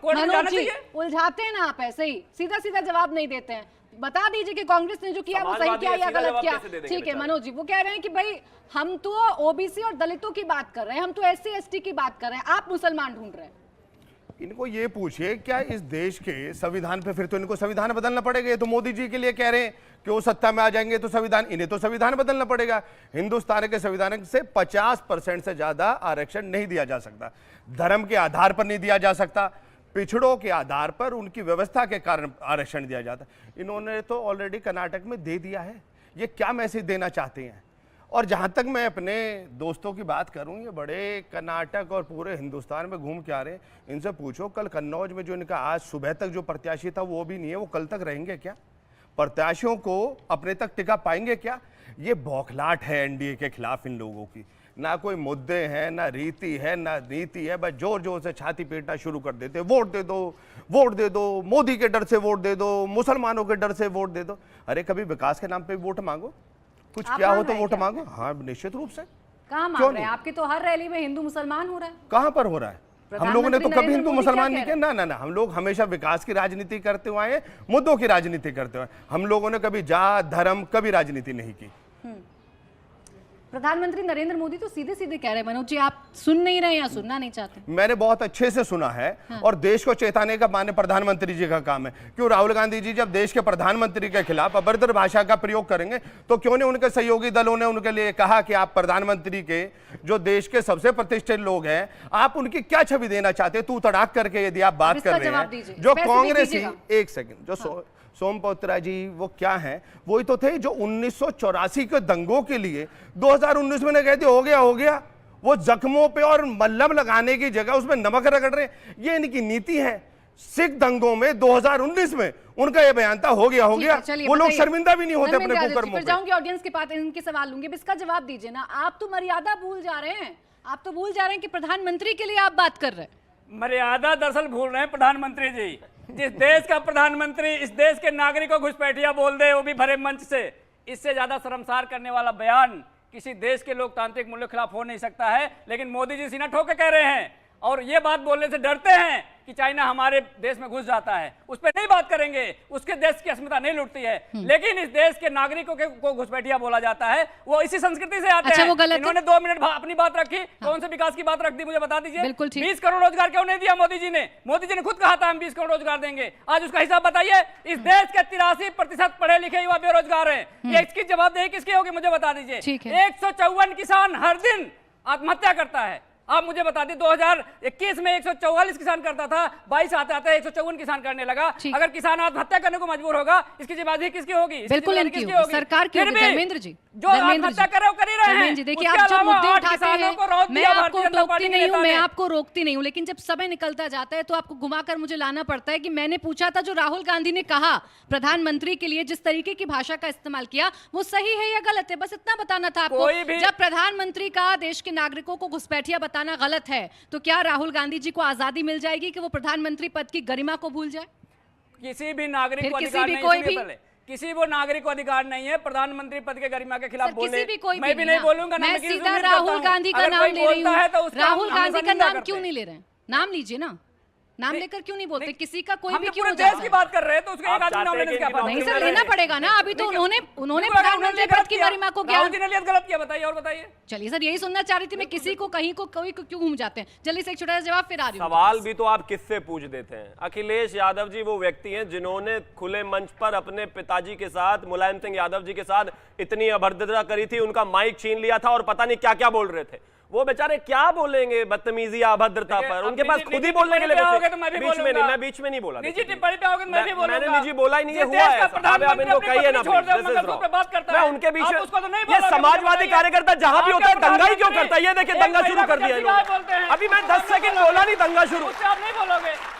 Court में जाना चाहिए। उलझाते हैं ना आप, ऐसे ही सीधा सीधा जवाब नहीं देते हैं। बता दीजिए कि कांग्रेस ने जो किया वो सही किया या गलत किया। ठीक है मनोज जी, वो कह रहे हैं कि भाई हम तो ओबीसी और दलितों की बात कर रहे हैं, हम तो SC ST की बात कर रहे हैं, आप मुसलमान ढूंढ रहे हैं। इनको ये पूछिए क्या इस देश के संविधान पे फिर तो इनको संविधान बदलना पड़ेगा। ये तो मोदी जी के लिए कह रहे हैं कि वो सत्ता में आ जाएंगे तो संविधान, इन्हें तो संविधान बदलना पड़ेगा। हिंदुस्तान के संविधान से 50% से ज्यादा आरक्षण नहीं दिया जा सकता, धर्म के आधार पर नहीं दिया जा सकता, पिछड़ों के आधार पर उनकी व्यवस्था के कारण आरक्षण दिया जाता। इन्होंने तो ऑलरेडी कर्नाटक में दे दिया है। ये क्या मैसेज देना चाहते हैं? और जहां तक मैं अपने दोस्तों की बात करूं, ये बड़े कर्नाटक और पूरे हिंदुस्तान में घूम के आ रहे हैं, इनसे पूछो कल कन्नौज में जो इनका आज सुबह तक जो प्रत्याशी था वो भी नहीं है, वो कल तक रहेंगे क्या? प्रत्याशियों को अपने तक टिका पाएंगे क्या? ये बौखलाहट है एनडीए के खिलाफ इन लोगों की। ना कोई मुद्दे हैं, ना रीति है, ना नीति है, बस जोर जोर से छाती पीटना शुरू कर देते। वोट दे दो, वोट दे दो, मोदी के डर से वोट दे दो, मुसलमानों के डर से वोट दे दो। अरे कभी विकास के नाम पे वोट मांगो, कुछ क्या हो तो वोट मांगो। हाँ निश्चित रूप से। कहाँ मांग रहे हैं? आपकी तो हर रैली में हिंदू मुसलमान हो रहा है। कहाँ पर हो रहा है? हम लोगों ने तो कभी हिंदू मुसलमान नहीं किया ना ना ना। हम लोग हमेशा विकास की राजनीति करते हुए आए, मुद्दों की राजनीति करते हुए। हम लोगों ने कभी जात धर्म कभी राजनीति नहीं की। प्रधानमंत्री नरेंद्र मोदी तो सीधे सीधे कह रहे हैं, मनोज जी आप सुन नहीं रहे या सुनना नहीं चाहते? मैंने बहुत अच्छे से सुना है। हाँ। और देश को चेताने का माननीय प्रधानमंत्री जी का काम है। क्यों राहुल गांधी जी जब देश के प्रधानमंत्री के खिलाफ अभद्र भाषा का प्रयोग करेंगे तो क्यों नहीं उनके सहयोगी दलों ने उनके लिए कहा कि आप प्रधानमंत्री के जो देश के सबसे प्रतिष्ठित लोग हैं, आप उनकी क्या छवि देना चाहते हैं? तू तड़ाक करके यदि आप बात कर रहे हैं, जो कांग्रेस ही एक सेकेंड जो सोमपुत्रा जी वो क्या हैं? वही तो थे जो 1984 के दंगों के लिए 2019 में कहते हो गया। वो जख्मों पे और मल्लम लगाने की जगह उसमें नमक रगड़ रहे। ये इनकी नीति है। सिख दंगों में 2019 में उनका ये बयान था, हो गया। वो लोग शर्मिंदा भी नहीं होते अपने कुकर्मों पे। जाऊंगी ऑडियंस के पास, इनके सवाल लूंगी, इसका जवाब दीजिए ना। आप तो मर्यादा भूल जा रहे हैं। आप तो भूल जा रहे हैं कि प्रधानमंत्री के लिए आप बात कर रहे हैं। मर्यादा दरअसल भूल रहे हैं प्रधानमंत्री जी। जिस देश का प्रधानमंत्री इस देश के नागरिकों को घुसपैठिया बोल दे, वो भी भरे मंच से, इससे ज्यादा शर्मसार करने वाला बयान किसी देश के लोकतांत्रिक मूल्यों के खिलाफ हो नहीं सकता है। लेकिन मोदी जी सीना ठोक के कह रहे हैं और ये बात बोलने से डरते हैं कि चाइना हमारे देश में घुस जाता है, उस पर नहीं बात करेंगे, उसके देश की अस्मिता नहीं लुटती है। लेकिन इस देश के नागरिकों को घुसपैठिया बोला जाता है, वो इसी संस्कृति से आते हैं। इन्होंने 2 मिनट अपनी बात रखी, कौन से विकास की बात रख दी मुझे बता दीजिए। 20 करोड़ रोजगार क्यों नहीं दिया मोदी जी ने? मोदी जी ने खुद कहा था हम 20 करोड़ रोजगार देंगे। आज उसका हिसाब बताइए। इस देश के 83% पढ़े लिखे युवा बेरोजगार हैं। इसकी जवाबदेही किसकी होगी मुझे बता दीजिए। 154 किसान हर दिन आत्महत्या करता है। आप मुझे बता दी 2021 में 144 किसान करता था, 22 आते आते 154 किसान करने लगा। अगर किसान आत्महत्या करने को मजबूर होगा, इसकी जिम्मेदारी किसकी होगी? बिल्कुल इनकी होगी, सरकार की होगी। धर्मेंद्र जी जो आत्महत्या कर ही रहे हैं। जी देखिए, आप जब मुद्दे उठाते हैं मैं आपको रोकती नहीं हूं, मैं आपको रोकती नहीं हूं, लेकिन जब समय निकलता जाता है तो आपको घुमाकर मुझे लाना पड़ता है कि मैंने पूछा था जो राहुल गांधी ने कहा प्रधानमंत्री के लिए जिस तरीके की भाषा का इस्तेमाल किया वो सही है या गलत है, बस इतना बताना था आपको। जब प्रधानमंत्री का देश के नागरिकों को घुसपैठिया बताना गलत है तो क्या राहुल गांधी जी को आजादी मिल जाएगी कि वो प्रधानमंत्री पद की गरिमा को भूल जाए? किसी भी नागरिक को अधिकार नहीं, किसी वो नागरिक को अधिकार नहीं है प्रधानमंत्री पद के गरिमा के खिलाफ बोले। मैं भी नहीं बोलूंगा। मैं सीधा राहुल गांधी का नाम ले रही हूँ। राहुल गांधी का नाम क्यों नहीं ले रहे हैं? नाम लीजिए ना, नाम लेकर क्यों नहीं बोलते? किसी का कोई भी क्यों हो देश की बात कर रहे हैं तो उसका एक आदमी नाम लेने से क्या बात? नहीं सर, लेना पड़ेगा ना। अभी तो उन्होंने प्रधानमंत्री पद की गरिमा को क्या गलत किया बताइए और बताइए। चलिए सर, यही सुनना चाह रही थी मैं, किसी को कहीं को कोई क्यों घूम जाते हैं। जल्दी से एक छोटा सा जवाब फिर आ रही हूं। सवाल भी तो आप किससे पूछ देते हैं? अखिलेश यादव जी वो व्यक्ति हैं जिन्होंने खुले मंच पर अपने पिताजी के साथ, मुलायम सिंह यादव जी के साथ इतनी अभद्रता करी थी, उनका माइक छीन लिया था और पता नहीं क्या क्या बोल रहे थे। वो बेचारे क्या बोलेंगे बदतमीजी या अभद्रता पर? उनके पास खुद ही बोलने के लिए बीच में नहीं, मैं बीच में नहीं बोला। निजी टिप्पणी पे आओगे तो मैं भी बोलूंगा। मैंने निजी बोला ही नहीं है, हुआ है। आप इनको कहिए ना, मैं उनके बीच में ये समाजवादी कार्यकर्ता जहां भी होता है दंगा ही क्यों करता है? ये देखिए दंगा शुरू कर दिया इन्होंने। अभी मैं 10 सेकंड बोला नहीं, दंगा शुरू। आप नहीं बोलोगे।